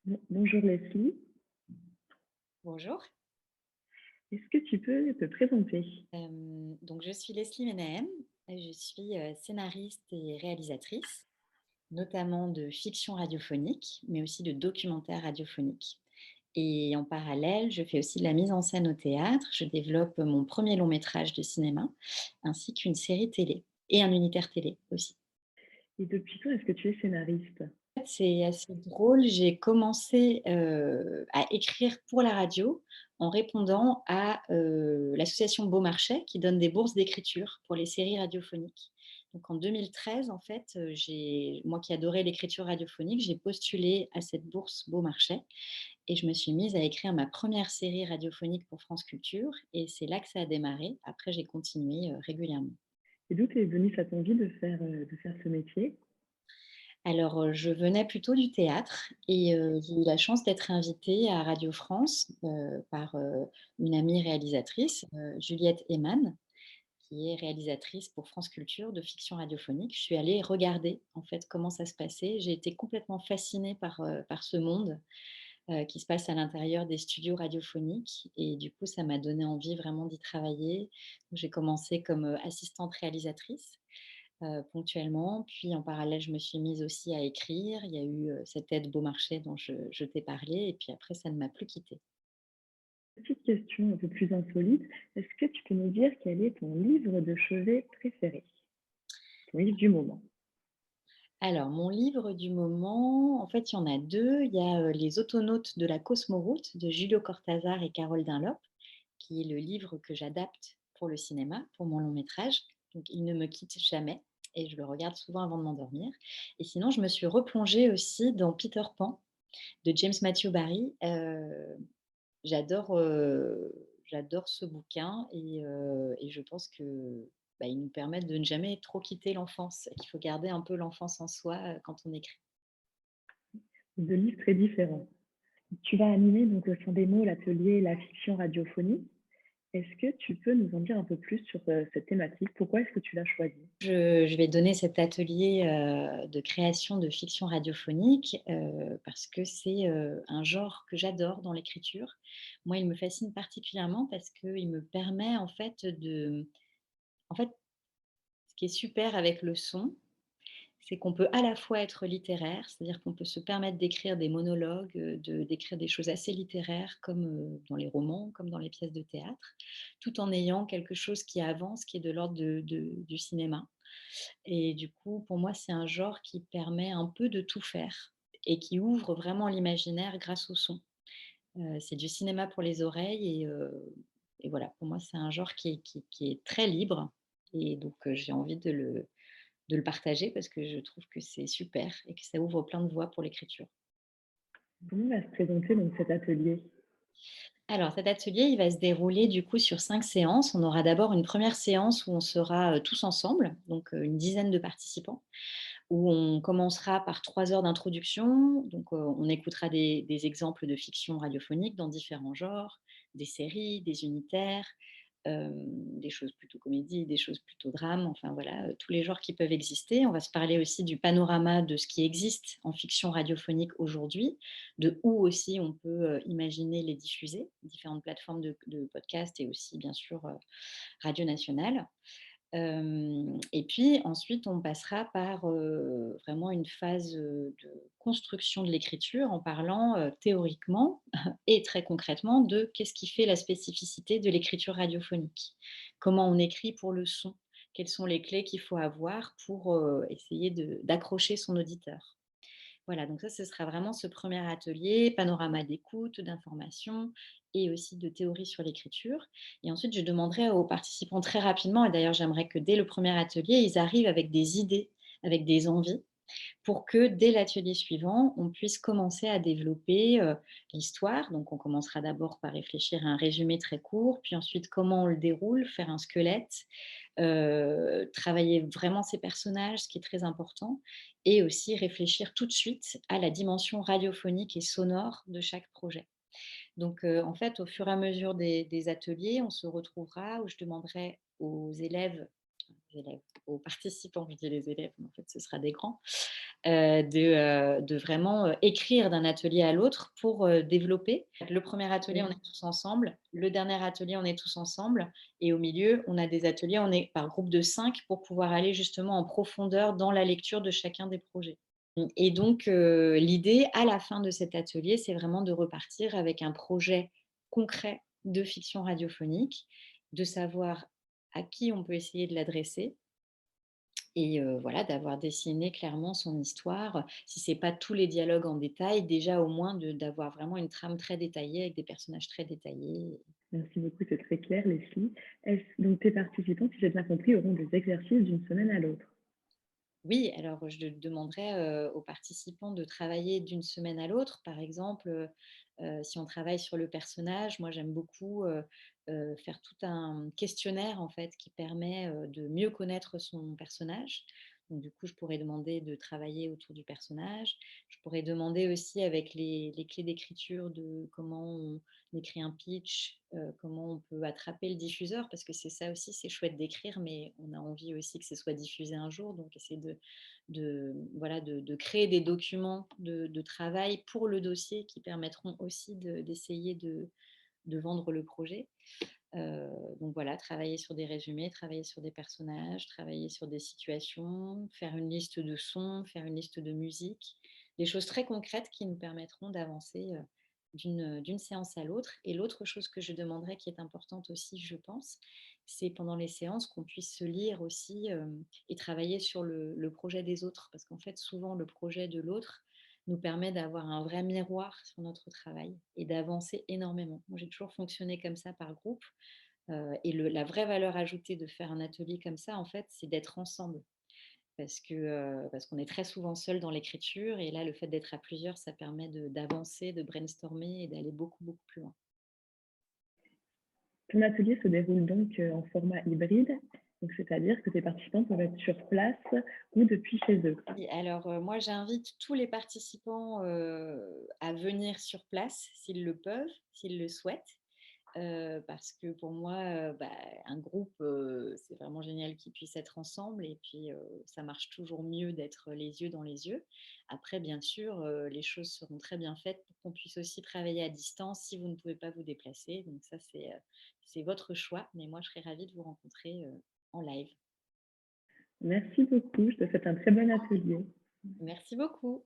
Bonjour Leslie, Bonjour. est-ce que tu peux te présenter? Donc je suis Leslie Menahem, et je suis, scénariste et réalisatrice, notamment de fiction radiophonique, mais aussi de documentaires radiophoniques et en parallèle, je fais aussi de la mise en scène au théâtre. Je développe mon premier long métrage de cinéma, ainsi qu'une série télé et un unitaire télé aussi. Et depuis quand est-ce que tu es scénariste? En fait, c'est assez drôle, j'ai commencé, à écrire pour la radio en répondant à, l'association Beaumarchais qui donne des bourses d'écriture pour les séries radiophoniques. Donc en 2013, en fait, j'ai moi qui adorais l'écriture radiophonique, j'ai postulé à cette bourse Beaumarchais et je me suis mise à écrire ma première série radiophonique pour France Culture et c'est là que ça a démarré. Après j'ai continué, régulièrement. Et d'où t'es venue cette envie de faire ce métier? Alors, je venais plutôt du théâtre et j'ai eu la chance d'être invitée à Radio France, par, une amie réalisatrice, Juliette Eman, qui est réalisatrice pour France Culture de fiction radiophonique. Je suis allée regarder, en fait, comment ça se passait. J'ai été complètement fascinée par ce monde, qui se passe à l'intérieur des studios radiophoniques et du coup, ça m'a donné envie vraiment d'y travailler. J'ai commencé comme, assistante réalisatrice ponctuellement. Puis en parallèle, je me suis mise aussi à écrire. Il y a eu, cette aide Beaumarchais dont je t'ai parlé et puis après ça ne m'a plus quittée. Petite question un peu plus insolite, est-ce que tu peux nous dire quel est ton livre de chevet préféré? Ton livre du moment? Alors mon livre du moment, en fait, il y en a 2. Il y a, Les Autonautes de la Cosmoroute de Julio Cortázar et Carole Dunlop, qui est le livre que j'adapte pour le cinéma, pour mon long métrage. Donc il ne me quitte jamais et je le regarde souvent avant de m'endormir et sinon je me suis replongée aussi dans Peter Pan de James Matthew Barrie. J'adore ce bouquin et je pense que, bah, il nous permet de ne jamais trop quitter l'enfance et qu'il faut garder un peu l'enfance en soi, quand on écrit. 2 livres très différents. Tu vas animer donc au sein des mots l'atelier La fiction radiophonique. Est-ce que tu peux nous en dire un peu plus sur, cette thématique? Pourquoi est-ce que tu l'as choisie? Je vais donner cet atelier, de création de fiction radiophonique, parce que c'est, un genre que j'adore dans l'écriture. Moi, il me fascine particulièrement parce qu'il me permet en fait, ce qui est super avec le son, c'est qu'on peut à la fois être littéraire, c'est-à-dire qu'on peut se permettre d'écrire des monologues, d'écrire des choses assez littéraires comme, dans les romans, comme dans les pièces de théâtre, tout en ayant quelque chose qui avance, qui est de l'ordre du cinéma et du coup, pour moi, c'est un genre qui permet un peu de tout faire et qui ouvre vraiment l'imaginaire grâce au son. C'est du cinéma pour les oreilles et voilà, pour moi, c'est un genre qui est très libre et donc j'ai envie de le partager parce que je trouve que c'est super et que ça ouvre plein de voies pour l'écriture. Comment va se présenter donc cet atelier? Alors cet atelier, il va se dérouler du coup sur 5 séances. On aura d'abord une première séance où on sera, tous ensemble, donc une dizaine de participants, où on commencera par 3 heures d'introduction. Donc on écoutera des exemples de fiction radiophonique dans différents genres, des séries, des unitaires, des choses plutôt comédie, des choses plutôt drame, enfin voilà, tous les genres qui peuvent exister. On va se parler aussi du panorama de ce qui existe en fiction radiophonique aujourd'hui, de où aussi on peut, imaginer les diffuser, différentes plateformes de podcast et aussi bien sûr, Radio Nationale. Et puis ensuite, on passera par, vraiment une phase, de construction de l'écriture en parlant, théoriquement et très concrètement de qu'est-ce qui fait la spécificité de l'écriture radiophonique? Comment on écrit pour le son? Quelles sont les clés qu'il faut avoir pour, essayer d'accrocher son auditeur? Voilà, donc ça, ce sera vraiment ce premier atelier, panorama d'écoute, d'information et aussi de théorie sur l'écriture. Et ensuite, je demanderai aux participants très rapidement, et d'ailleurs, j'aimerais que dès le premier atelier, ils arrivent avec des idées, avec des envies, pour que dès l'atelier suivant, on puisse commencer à développer l'histoire. Donc, on commencera d'abord par réfléchir à un résumé très court, puis ensuite comment on le déroule, faire un squelette, travailler vraiment ces personnages, ce qui est très important, et aussi réfléchir tout de suite à la dimension radiophonique et sonore de chaque projet. Donc, en fait, au fur et à mesure des ateliers, on se retrouvera où je demanderai aux élèves, aux participants, je dis les élèves, mais en fait, ce sera des grands, de vraiment, écrire d'un atelier à l'autre pour, développer. Le premier atelier, on Oui. est tous ensemble. Le dernier atelier, on est tous ensemble et au milieu, on a des ateliers, on est par groupe de 5 pour pouvoir aller justement en profondeur dans la lecture de chacun des projets. Et donc l'idée à la fin de cet atelier, c'est vraiment de repartir avec un projet concret de fiction radiophonique, de savoir à qui on peut essayer de l'adresser et voilà, d'avoir dessiné clairement son histoire. Si c'est pas tous les dialogues en détail, déjà au moins d'avoir vraiment une trame très détaillée avec des personnages très détaillés. Merci beaucoup, c'est très clair, les filles. Donc tes participants, si j'ai bien compris, auront des exercices d'une semaine à l'autre. Oui, alors je demanderais, aux participants de travailler d'une semaine à l'autre. Par exemple, si on travaille sur le personnage, moi j'aime beaucoup, faire tout un questionnaire en fait qui permet, de mieux connaître son personnage. Donc du coup, je pourrais demander de travailler autour du personnage. Je pourrais demander aussi avec les clés d'écriture de comment on écrit un pitch, comment on peut attraper le diffuseur parce que c'est ça aussi, c'est chouette d'écrire, mais on a envie aussi que ce soit diffusé un jour. Donc essayer voilà, de créer des documents de travail pour le dossier qui permettront aussi d'essayer de vendre le projet. Donc voilà, travailler sur des résumés, travailler sur des personnages, travailler sur des situations, faire une liste de sons, faire une liste de musique, des choses très concrètes qui nous permettront d'avancer d'une séance à l'autre. Et l'autre chose que je demanderais qui est importante aussi, je pense, c'est pendant les séances qu'on puisse se lire aussi et travailler sur le projet des autres. Parce qu'en fait, souvent, le projet de l'autre nous permet d'avoir un vrai miroir sur notre travail et d'avancer énormément. Moi, j'ai toujours fonctionné comme ça par groupe. Et la vraie valeur ajoutée de faire un atelier comme ça, en fait, c'est d'être ensemble. Parce qu'on est très souvent seul dans l'écriture et là, le fait d'être à plusieurs, ça permet d'avancer, de brainstormer et d'aller beaucoup, beaucoup plus loin. Ton atelier se déroule donc en format hybride, donc c'est-à-dire que tes participants peuvent être sur place ou depuis chez eux. Et alors, moi, j'invite tous les participants, à venir sur place s'ils le peuvent, s'ils le souhaitent. Parce que pour moi, un groupe, c'est vraiment génial qu'ils puissent être ensemble et puis, ça marche toujours mieux d'être les yeux dans les yeux. Après bien sûr, les choses seront très bien faites pour qu'on puisse aussi travailler à distance si vous ne pouvez pas vous déplacer. Donc ça, c'est votre choix, mais moi je serais ravie de vous rencontrer, en live. Merci beaucoup, je te souhaite un très bon atelier. Merci beaucoup.